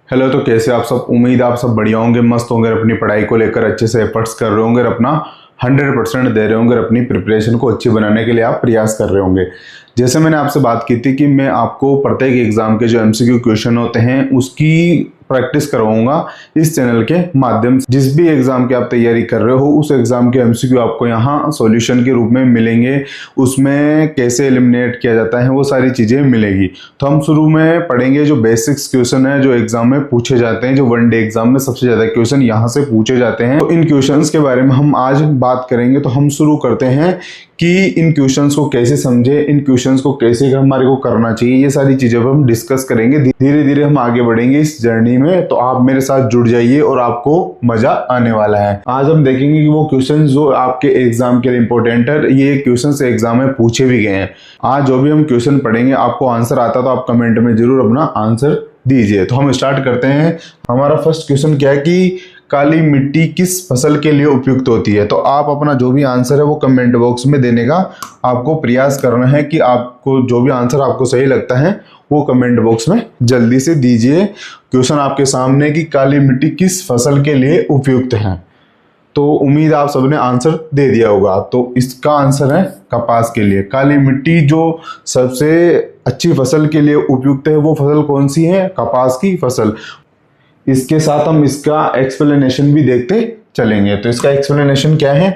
Hello, तो कैसे आप सब। उम्मीद आप सब बढ़िया होंगे, मस्त होंगे, अपनी पढ़ाई को लेकर अच्छे से एफर्ट्स कर रहे होंगे और अपना 100% दे रहे होंगे, अपनी प्रिपरेशन को अच्छी बनाने के लिए आप प्रयास कर रहे होंगे। जैसे मैंने आपसे बात की थी कि मैं आपको प्रत्येक एग्जाम के जो एमसीक्यू क्वेश्चन होते हैं उसकी प्रैक्टिस करवाऊंगा इस चैनल के माध्यम से। जिस भी एग्जाम की आप तैयारी कर रहे हो उस एग्जाम के एमसीक्यू आपको यहाँ सॉल्यूशन के रूप में मिलेंगे। उसमें कैसे एलिमिनेट किया जाता है वो सारी चीजें मिलेगी। तो हम शुरू में पढ़ेंगे जो बेसिक्स क्वेश्चन है जो एग्जाम में पूछे जाते हैं, जो वनडे एग्जाम में सबसे ज्यादा क्वेश्चन यहाँ से पूछे जाते हैं। तो इन क्वेश्चंस के बारे में हम आज बात करेंगे। तो हम शुरू करते हैं कि इन क्वेश्चंस को कैसे समझे, इन क्वेश्चंस को कैसे हमारे को करना चाहिए, ये सारी चीजों पर हम डिस्कस करेंगे। धीरे धीरे हम आगे बढ़ेंगे इस जर्नी में। तो आप मेरे साथ जुड़ जाइए और आपको मजा आने वाला है। आज हम देखेंगे कि वो क्वेश्चन जो आपके एग्जाम के लिए इंपॉर्टेंट है, ये क्वेश्चन से एग्जाम में पूछे भी गए हैं। आज जो भी हम क्वेश्चन पढ़ेंगे आपको आंसर आता तो आप कमेंट में जरूर अपना आंसर दीजिए। तो हम स्टार्ट करते हैं। हमारा फर्स्ट क्वेश्चन क्या है कि काली मिट्टी किस फसल के लिए उपयुक्त होती है। तो आप अपना जो भी आंसर है वो कमेंट बॉक्स में देने का आपको प्रयास करना है कि आपको जो भी आंसर आपको सही लगता है वो कमेंट बॉक्स में जल्दी से दीजिए। क्वेश्चन आपके सामने कि काली मिट्टी किस फसल के लिए उपयुक्त है। तो उम्मीद आप सबने आंसर दे दिया होगा। तो इसका आंसर है कपास के लिए। काली मिट्टी जो सबसे अच्छी फसल के लिए उपयुक्त है वो फसल कौन सी है? कपास की फसल। इसके साथ हम इसका एक्सप्लेनेशन भी देखते चलेंगे। तो इसका एक्सप्लेनेशन क्या है?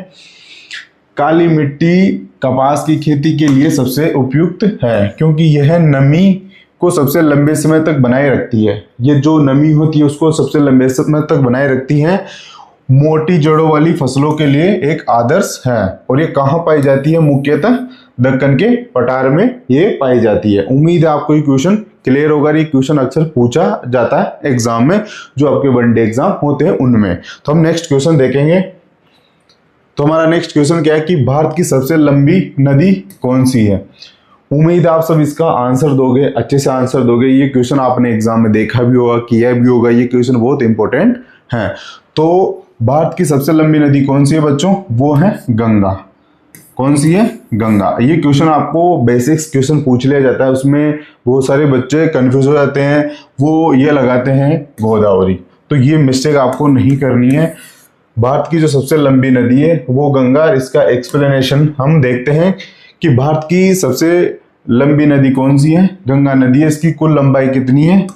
काली मिट्टी कपास की खेती के लिए सबसे उपयुक्त है क्योंकि यह नमी को सबसे लंबे समय तक बनाए रखती है। ये जो नमी होती है उसको सबसे लंबे समय तक बनाए रखती है। मोटी जड़ों वाली फसलों के लिए एक आदर्श है। और ये कहाँ पाई जाती है? मुख्यतः दक्कन के पठार में ये पाई जाती है। उम्मीद है आपको ये क्वेश्चन क्लियर होगा। ये क्वेश्चन अक्सर पूछा जाता है एग्जाम में, जो आपके वनडे एग्जाम होते हैं उनमें। तो हम नेक्स्ट क्वेश्चन देखेंगे। तो हमारा नेक्स्ट क्वेश्चन क्या है कि भारत की सबसे लंबी नदी कौन सी है। उम्मीद आप सब इसका आंसर दोगे, अच्छे से आंसर दोगे। ये क्वेश्चन आपने एग्जाम में देखा भी होगा, किया भी होगा। ये क्वेश्चन बहुत इंपॉर्टेंट है। तो भारत की सबसे लंबी नदी कौन सी है बच्चों? वो है गंगा। कौन सी है? गंगा। ये क्वेश्चन आपको बेसिक्स क्वेश्चन पूछ लिया जाता है, उसमें बहुत सारे बच्चे कंफ्यूज हो जाते हैं, वो ये लगाते हैं गोदावरी। तो ये मिस्टेक आपको नहीं करनी है। भारत की जो सबसे लंबी नदी है वो गंगा। इसका एक्सप्लेनेशन हम देखते हैं कि भारत की सबसे लंबी नदी कौन सी है? गंगा नदी है। इसकी कुल लंबाई कितनी है?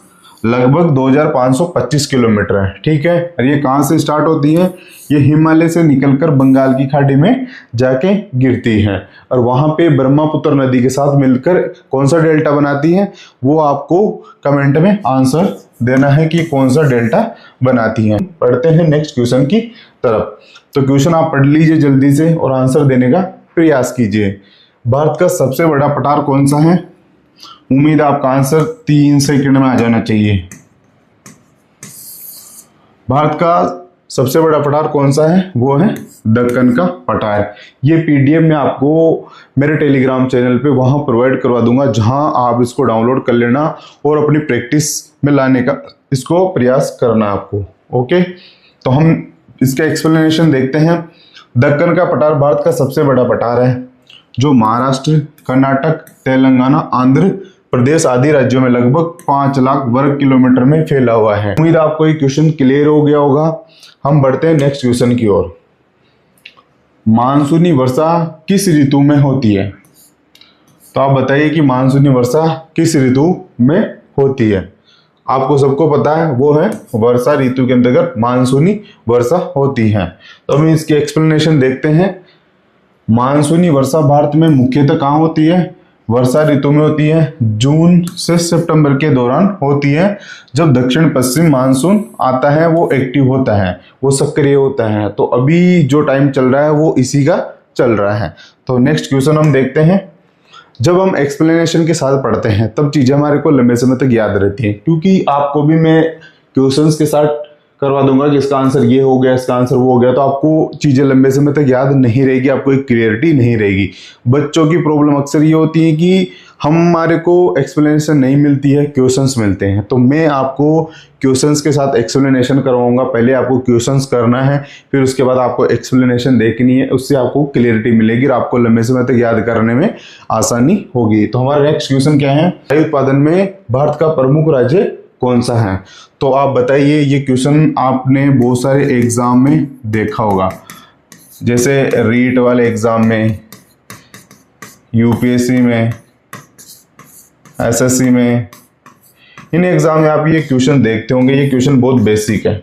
लगभग 2525 किलोमीटर है। ठीक है। और ये कहाँ से स्टार्ट होती है? ये हिमालय से निकलकर बंगाल की खाड़ी में जाके गिरती है और वहां पे ब्रह्मपुत्र नदी के साथ मिलकर कौन सा डेल्टा बनाती है वो आपको कमेंट में आंसर देना है कि कौन सा डेल्टा बनाती है। पढ़ते हैं नेक्स्ट क्वेश्चन की तरफ। तो क्वेश्चन आप पढ़ लीजिए जल्दी से और आंसर देने का प्रयास कीजिए। भारत का सबसे बड़ा पठार कौन सा है? उम्मीद आपका आंसर 3 सेकंड में आ जाना चाहिए। भारत का सबसे बड़ा पठार कौन सा है? वो है दक्कन का पठार। ये पीडीएफ में आपको मेरे टेलीग्राम चैनल पे वहां प्रोवाइड करवा दूंगा, जहां आप इसको डाउनलोड कर लेना और अपनी प्रैक्टिस में लाने का इसको प्रयास करना आपको। ओके, तो हम इसका एक्सप्लेनेशन देखते हैं। दक्कन का पठार भारत का सबसे बड़ा पठार है जो महाराष्ट्र, कर्नाटक, तेलंगाना, आंध्र प्रदेश आदि राज्यों में लगभग 5 लाख वर्ग किलोमीटर में फैला हुआ है। उम्मीद आपको ये क्वेश्चन क्लियर हो गया होगा। हम बढ़ते हैं नेक्स्ट क्वेश्चन की ओर। मानसूनी वर्षा किस ऋतु में होती है? तो आप बताइए कि मानसूनी वर्षा किस ऋतु में होती है? आपको सबको पता है वो है वर्षा ऋतु के अंतर्गत मानसूनी वर्षा होती है। तो हम इसकी एक्सप्लेनेशन देखते हैं। मानसूनी वर्षा भारत में मुख्यतः कहाँ होती है? वर्षा ऋतु में होती है। जून से सितंबर के दौरान होती है, जब दक्षिण पश्चिम मानसून आता है, वो एक्टिव होता है, वो सक्रिय होता है। तो अभी जो टाइम चल रहा है वो इसी का चल रहा है। तो नेक्स्ट क्वेश्चन हम देखते हैं। जब हम एक्सप्लेनेशन के साथ पढ़ते हैं तब चीजें हमारे को लंबे समय तक याद रहती हैं, क्योंकि आपको भी मैं क्वेश्चंस के साथ करवा दूंगा कि इसका आंसर ये हो गया, इसका आंसर वो हो गया, तो आपको चीजें लंबे समय तक याद नहीं रहेगी, आपको एक क्लियरिटी नहीं रहेगी। बच्चों की प्रॉब्लम अक्सर ये होती है कि हमारे को एक्सप्लेनेशन नहीं मिलती है, क्वेश्चंस मिलते हैं। तो मैं आपको क्वेश्चंस के साथ एक्सप्लेनेशन करवाऊंगा। पहले आपको क्वेश्चंस करना है, फिर उसके बाद आपको एक्सप्लेनेशन देखनी है, उससे आपको क्लियरिटी मिलेगी और आपको लंबे समय तक याद करने में आसानी होगी। तो हमारा नेक्स्ट क्वेश्चन क्या है? चाय उत्पादन में भारत का प्रमुख राज्य कौन सा है? तो आप बताइए, ये क्वेश्चन आपने बहुत सारे एग्जाम में देखा होगा, जैसे रीट वाले एग्जाम में, यूपीएससी में, एसएससी में, इन एग्जाम में आप ये क्वेश्चन देखते होंगे। ये क्वेश्चन बहुत बेसिक है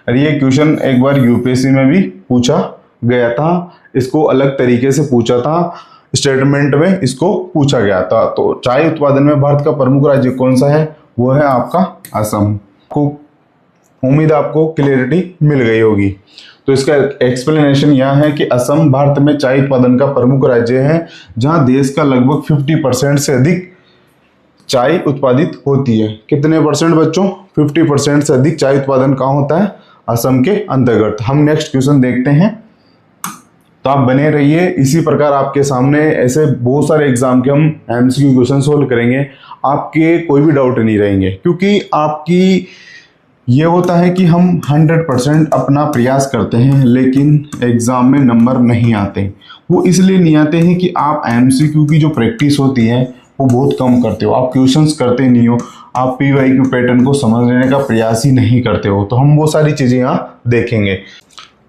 और ये क्वेश्चन एक बार यूपीएससी में भी पूछा गया था। इसको अलग तरीके से पूछा था, स्टेटमेंट में इसको पूछा गया था। तो चाय उत्पादन में भारत का प्रमुख राज्य कौन सा है? वो है आपका असम। को उम्मीद आपको क्लियरिटी मिल गई होगी। तो इसका एक्सप्लेनेशन यह है कि असम भारत में चाय उत्पादन का प्रमुख राज्य है, जहां देश का लगभग 50% से अधिक चाय उत्पादित होती है। कितने परसेंट बच्चों? 50% से अधिक चाय उत्पादन कहाँ होता है? असम के अंतर्गत। हम नेक्स्ट क्वेश्चन देखते हैं, तो आप बने रहिए। इसी प्रकार आपके सामने ऐसे बहुत सारे एग्जाम के हम एमसीक्यू क्वेश्चन सोल्व करेंगे, आपके कोई भी डाउट नहीं रहेंगे, क्योंकि आपकी ये होता है कि हम 100% अपना प्रयास करते हैं, लेकिन एग्जाम में नंबर नहीं आते। वो इसलिए नहीं आते हैं कि आप एमसीक्यू की जो प्रैक्टिस होती है वो बहुत कम करते हो, आप क्वेश्चंस करते नहीं हो, आप पीवाईक्यू पैटर्न को समझने का प्रयास ही नहीं करते हो। तो हम वो सारी चीज़ें यहाँ देखेंगे।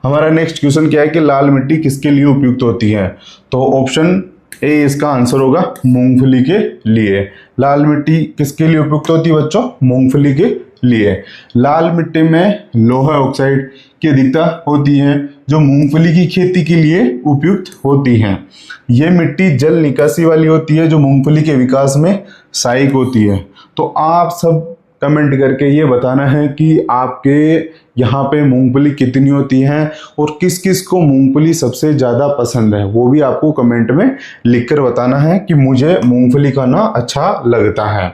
हमारा नेक्स्ट क्वेश्चन क्या है कि लाल मिट्टी किसके लिए उपयुक्त होती है? तो ऑप्शन ए इसका आंसर होगा मूंगफली के लिए। लाल मिट्टी किसके लिए उपयुक्त होती है बच्चों? मूंगफली के लिए। लाल मिट्टी में लोहा ऑक्साइड की अधिकता होती है, जो मूंगफली की खेती के लिए उपयुक्त होती है। ये मिट्टी जल निकासी वाली होती है, जो मूंगफली के विकास में सहायक होती है। तो आप सब कमेंट करके ये बताना है कि आपके यहाँ पे मूंगफली कितनी होती है और किस किस को मूंगफली सबसे ज़्यादा पसंद है, वो भी आपको कमेंट में लिखकर बताना है कि मुझे मूंगफली खाना अच्छा लगता है।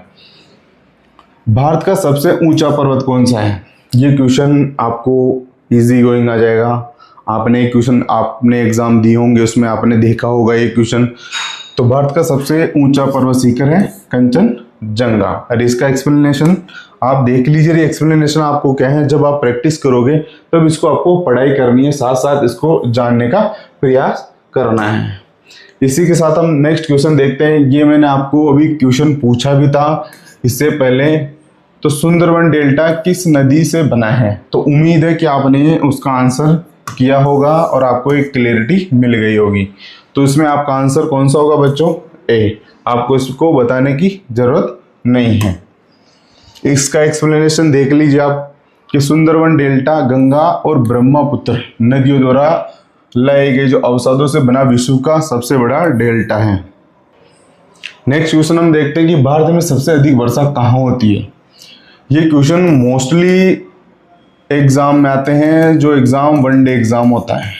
भारत का सबसे ऊंचा पर्वत कौन सा है? ये क्वेश्चन आपको इजी गोइंग आ जाएगा। आपने क्वेश्चन आपने एग्जाम दिए होंगे, उसमें आपने देखा होगा ये क्वेश्चन। तो भारत का सबसे ऊंचा पर्वत शिखर है कंचनजंगा। और इसका एक्सप्लेनेशन आप देख लीजिए। एक्सप्लेनेशन आपको क्या है, जब आप प्रैक्टिस करोगे तब इसको आपको पढ़ाई करनी है, साथ साथ इसको जानने का प्रयास करना है। इसी के साथ हम नेक्स्ट क्वेश्चन देखते हैं। ये मैंने आपको अभी क्वेश्चन पूछा भी था इससे पहले। तो सुंदरवन डेल्टा किस नदी से बना है? तो उम्मीद है कि आपने उसका आंसर किया होगा और आपको एक क्लियरिटी मिल गई होगी। तो इसमें आपका आंसर कौन सा होगा बच्चों? ए। आपको इसको बताने की जरूरत नहीं है। इसका एक्सप्लेनेशन देख लीजिए आप कि सुंदरवन डेल्टा गंगा और ब्रह्मपुत्र नदियों द्वारा लाए गए जो अवसादों से बना विश्व का सबसे बड़ा डेल्टा है। नेक्स्ट क्वेश्चन हम देखते हैं कि भारत में सबसे अधिक वर्षा कहाँ होती है। ये क्वेश्चन मोस्टली एग्जाम में आते हैं, जो एग्जाम वनडे एग्जाम होता है।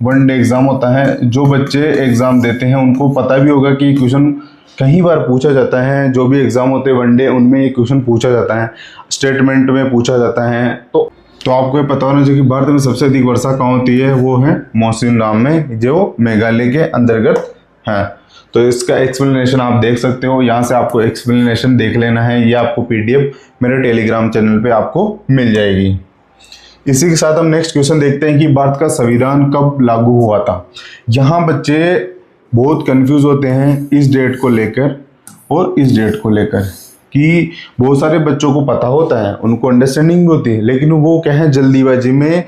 वनडे एग्जाम होता है, जो बच्चे एग्जाम देते हैं उनको पता भी होगा कि क्वेश्चन कई बार पूछा जाता है। जो भी एग्जाम होते हैं वनडे, उनमें ये क्वेश्चन पूछा जाता है, स्टेटमेंट में पूछा जाता है। तो आपको ये पता होना चाहिए कि भारत में सबसे अधिक वर्षा कहाँ होती है। वो है मौसिनराम में, जो मेघालय के अंतर्गत है। तो इसका एक्सप्लेनेशन आप देख सकते हो, यहाँ से आपको एक्सप्लेनेशन देख लेना है। ये आपको पीडीएफ मेरे टेलीग्राम चैनल पे आपको मिल जाएगी। इसी के साथ हम नेक्स्ट क्वेश्चन देखते हैं कि भारत का संविधान कब लागू हुआ था। यहाँ बच्चे बहुत कंफ्यूज होते हैं इस डेट को लेकर और इस डेट को लेकर, कि बहुत सारे बच्चों को पता होता है, उनको अंडरस्टैंडिंग भी होती है, लेकिन वो क्या है जल्दीबाजी में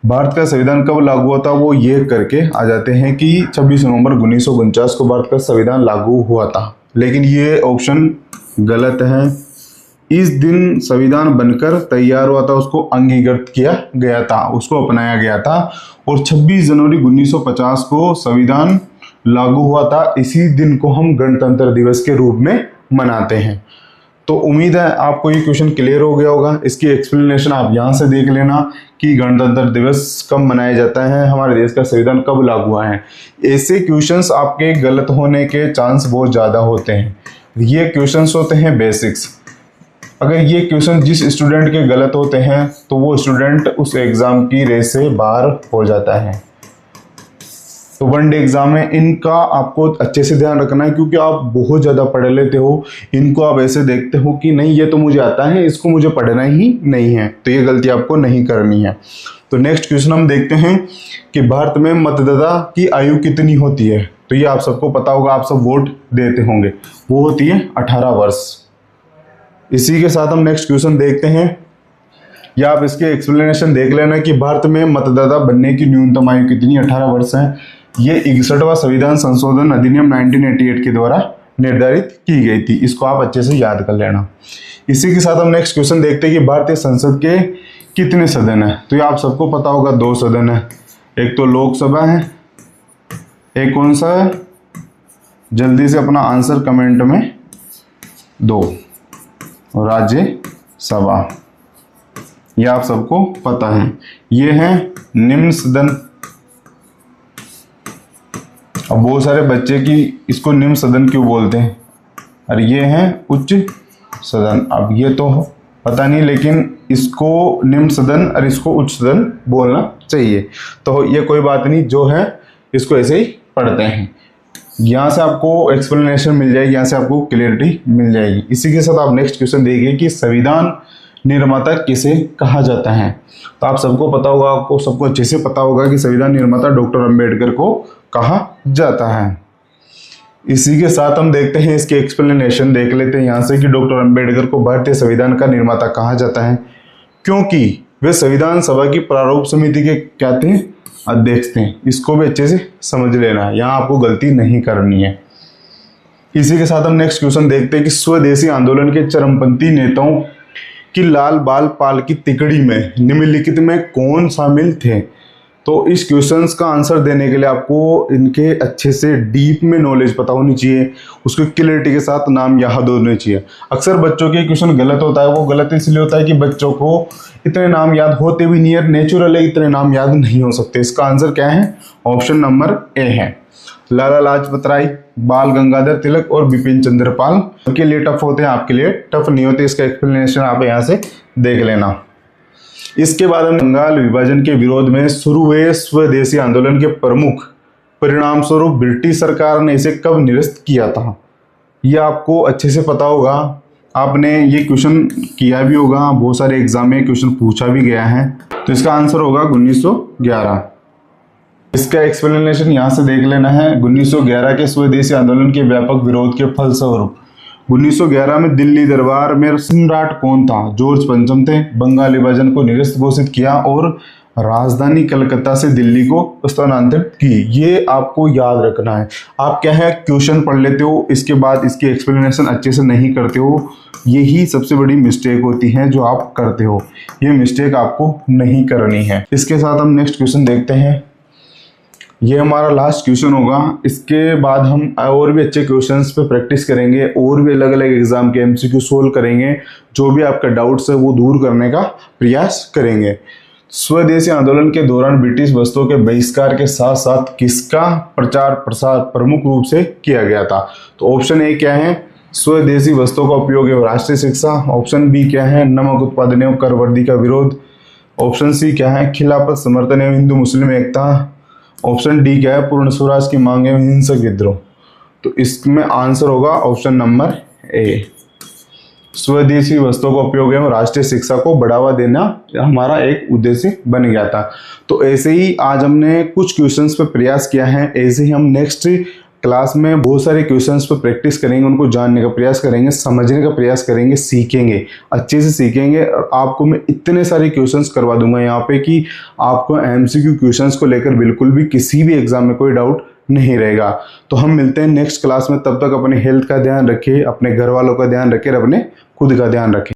भारत का संविधान कब लागू हुआ था वो ये करके आ जाते हैं कि 26 नवंबर 1949 को भारत का संविधान लागू हुआ था। लेकिन ये ऑप्शन गलत है। इस दिन संविधान बनकर तैयार हुआ था, उसको अंगीकृत किया गया था, उसको अपनाया गया था। और 26 जनवरी 1950 को संविधान लागू हुआ था। इसी दिन को हम गणतंत्र दिवस के रूप में मनाते हैं। तो उम्मीद है आपको ये क्वेश्चन क्लियर हो गया होगा। इसकी एक्सप्लेनेशन आप यहाँ से देख लेना कि गणतंत्र दिवस कब मनाया जाता है, हमारे देश का संविधान कब लागू हुआ है। ऐसे क्वेश्चंस आपके गलत होने के चांस बहुत ज़्यादा होते हैं। ये क्वेश्चंस होते हैं बेसिक्स। अगर ये क्वेश्चन जिस स्टूडेंट के गलत होते हैं तो वो स्टूडेंट उस एग्ज़ाम की रेस से बाहर हो जाता है। तो वनडे एग्जाम में इनका आपको अच्छे से ध्यान रखना है, क्योंकि आप बहुत ज़्यादा पढ़ लेते हो। इनको आप ऐसे देखते हो कि नहीं ये तो मुझे आता है, इसको मुझे पढ़ना ही नहीं है। तो ये गलती आपको नहीं करनी है। तो नेक्स्ट क्वेश्चन हम देखते हैं कि भारत में मतदाता की आयु कितनी होती है। तो ये आप सबको पता होगा, आप सब वोट देते होंगे। वो होती है 18 वर्ष। इसी के साथ हम नेक्स्ट क्वेश्चन देखते हैं, या आप इसके एक्सप्लेनेशन देख लेना कि भारत में मतदाता बनने की न्यूनतम आयु कितनी 18 वर्ष है। ये 61वां संविधान संशोधन अधिनियम 1988 के द्वारा निर्धारित की गई थी। इसको आप अच्छे से याद कर लेना। इसी के साथ हम नेक्स्ट क्वेश्चन देखते हैं कि भारतीय संसद के कितने सदन है। तो ये आप सबको पता होगा 2 सदन है, एक तो लोकसभा है, एक कौन सा है, जल्दी से अपना आंसर कमेंट में 2, और राज्यसभा, यह आप सबको पता है। ये है निम्न सदन। अब बहुत सारे बच्चे की इसको निम्न सदन क्यों बोलते हैं, और ये है उच्च सदन। अब ये तो पता नहीं, लेकिन इसको निम्न सदन और इसको उच्च सदन बोलना चाहिए। तो ये कोई बात नहीं, जो है इसको ऐसे ही पढ़ते हैं। यहाँ से आपको एक्सप्लेनेशन मिल जाएगी, यहाँ से आपको क्लियरिटी मिल जाएगी। इसी के साथ आप नेक्स्ट क्वेश्चन देखिए कि संविधान निर्माता किसे कहा जाता है। तो आप सबको पता होगा, आपको सबको अच्छे से पता होगा कि संविधान निर्माता डॉक्टर अंबेडकर को कहा जाता है। इसी के साथ हम देखते हैं इसके एक्सप्लेनेशन देख लेते हैं यहाँ से कि डॉक्टर अंबेडकर को भारतीय संविधान का निर्माता कहा जाता है क्योंकि वे संविधान सभा की प्रारूप समिति के क्या थे, अध्यक्ष थे। इसको भी अच्छे से समझ लेना है, यहाँ आपको गलती नहीं करनी है। इसी के साथ हम नेक्स्ट क्वेश्चन देखते हैं कि स्वदेशी आंदोलन के चरमपंथी नेताओं कि लाल बाल पाल की तिकड़ी में निम्नलिखित में कौन शामिल थे। तो इस क्वेश्चंस का आंसर देने के लिए आपको इनके अच्छे से डीप में नॉलेज पता होनी चाहिए, उसको क्लियरिटी के साथ नाम याद होने चाहिए। अक्सर बच्चों के क्वेश्चन गलत होता है, वो गलत इसलिए होता है कि बच्चों को इतने नाम याद होते भी नहीं है, नेचुरल है, इतने नाम याद नहीं हो सकते। इसका आंसर क्या है, ऑप्शन नंबर ए है। लाला लाजपत राय, बाल गंगाधर तिलक और बिपिन चंद्र पाल के लिए टफ होते हैं, आपके लिए टफ नहीं होते। इसका एक्सप्लेनेशन आप यहाँ से देख लेना। इसके बाद हम बंगाल विभाजन के विरोध में शुरू हुए स्वदेशी आंदोलन के प्रमुख परिणाम स्वरूप ब्रिटिश सरकार ने इसे कब निरस्त किया था। यह आपको अच्छे से पता होगा, आपने ये क्वेश्चन किया भी होगा, बहुत सारे एग्जाम में क्वेश्चन पूछा भी गया है। तो इसका आंसर होगा 1911। इसका एक्सप्लेनेशन यहाँ से देख लेना है। 1911 के स्वदेशी आंदोलन के व्यापक विरोध के फलस्वरूप 1911 में दिल्ली दरबार में सम्राट कौन था, जॉर्ज पंचम थे। बंगाल विभाजन को निरस्त घोषित किया और राजधानी कलकत्ता से दिल्ली को स्थानांतरित की। ये आपको याद रखना है। आप क्या है, क्वेश्चन पढ़ लेते हो, इसके बाद इसकी एक्सप्लेनेशन अच्छे से नहीं करते हो, यही सबसे बड़ी मिस्टेक होती है जो आप करते हो। ये मिस्टेक आपको नहीं करनी है। इसके साथ हम नेक्स्ट क्वेश्चन देखते हैं। ये हमारा लास्ट क्वेश्चन होगा। इसके बाद हम और भी अच्छे क्वेश्चंस पे प्रैक्टिस करेंगे और भी अलग अलग एग्जाम के एमसीक्यू सोल्व करेंगे। जो भी आपका डाउट्स है वो दूर करने का प्रयास करेंगे। स्वदेशी आंदोलन के दौरान ब्रिटिश वस्तुओं के बहिष्कार के साथ साथ किसका प्रचार प्रसार प्रमुख रूप से किया गया था। तो ऑप्शन ए क्या है, स्वदेशी वस्तुओं का उपयोग एवं राष्ट्रीय शिक्षा। ऑप्शन बी क्या है, नमक उत्पादन एवं कर वृद्धि का विरोध। ऑप्शन सी क्या है, खिलाफत समर्थन एवं हिंदू मुस्लिम एकता। ऑप्शन डी क्या है, पूर्ण स्वराज की मांग एवं हिंसक विद्रोह। तो इसमें आंसर होगा ऑप्शन नंबर ए, स्वदेशी वस्तुओं का उपयोग एवं राष्ट्रीय शिक्षा को बढ़ावा देना हमारा एक उद्देश्य बन गया था। तो ऐसे ही आज हमने कुछ क्वेश्चंस पे प्रयास किया है, ऐसे ही हम नेक्स्ट क्लास में बहुत सारे क्वेश्चंस पे प्रैक्टिस करेंगे, उनको जानने का प्रयास करेंगे, समझने का प्रयास करेंगे, सीखेंगे, अच्छे से सीखेंगे। और आपको मैं इतने सारे क्वेश्चंस करवा दूंगा यहाँ पे कि आपको एमसीक्यू क्वेश्चंस को लेकर बिल्कुल भी किसी भी एग्जाम में कोई डाउट नहीं रहेगा। तो हम मिलते हैं नेक्स्ट क्लास में, तब तक अपने हेल्थ का ध्यान रखिए, अपने घर वालों का ध्यान रखिए और अपने खुद का ध्यान रखें।